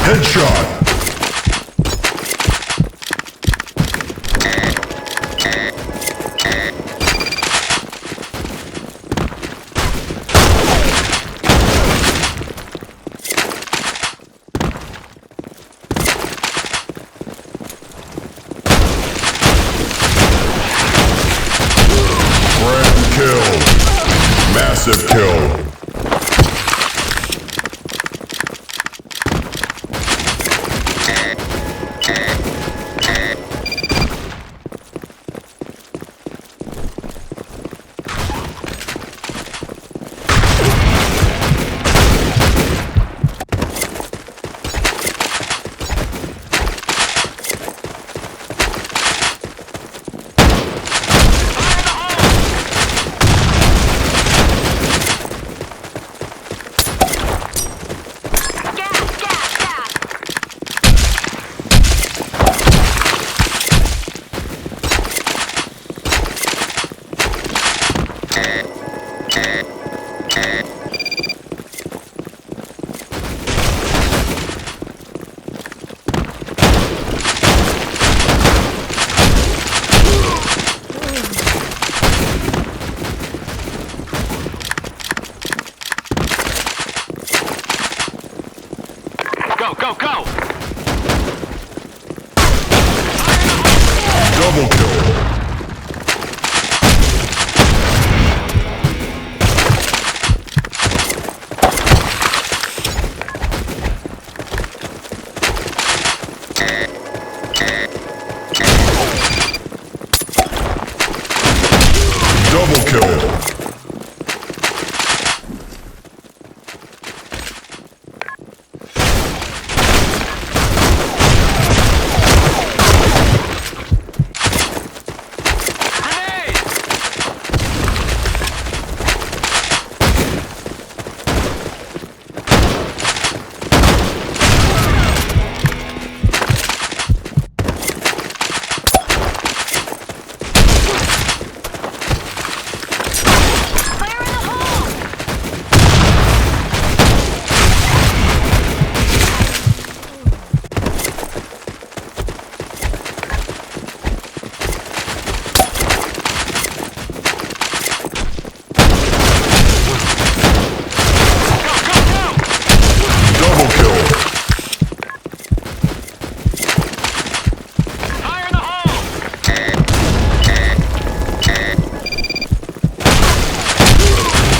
Headshot. Kill. Massive kill. Go, go! Double kill. Double kill.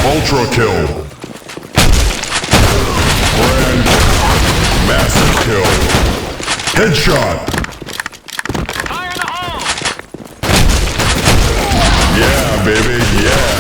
Ultra kill. Grand massive kill. Headshot. Fire in the hole! Yeah, baby, yeah.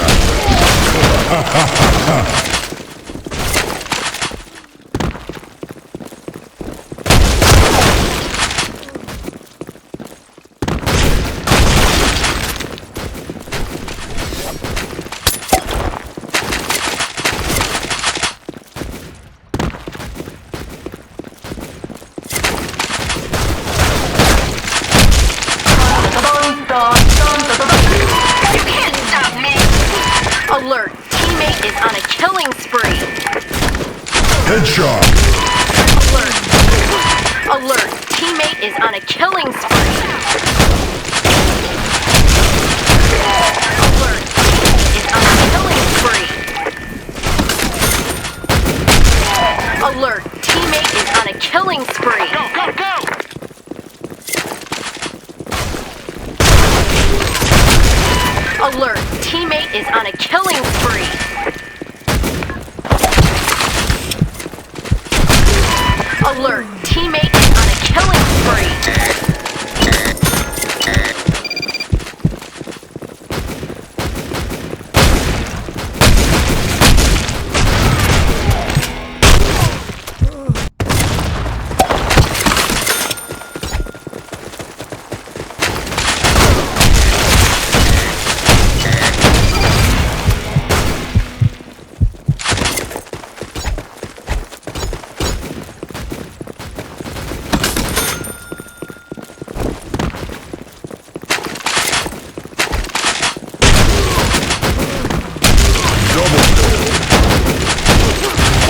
You can't stop me! Alert! Teammate is on a killing spree! Headshot. Alert! Alert! Teammate is on a killing spree! Alert! Teammate is on a killing spree! Alert! Teammate is on a killing spree! Go, go, go! Alert! Teammate is on a killing spree! Alert! Teammate is on a killing spree!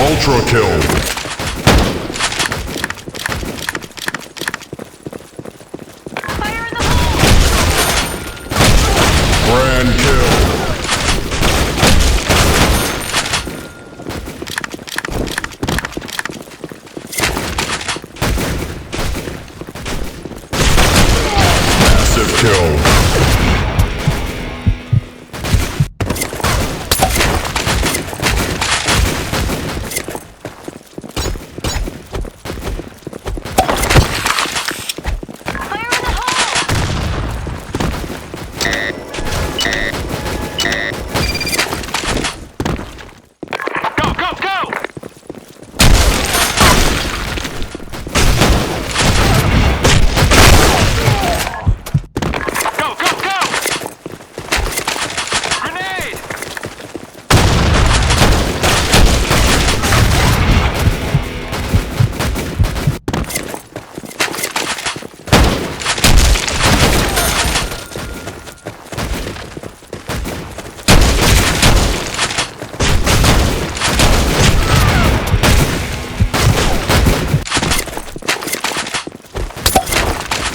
Ultra kill.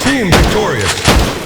Team victorious.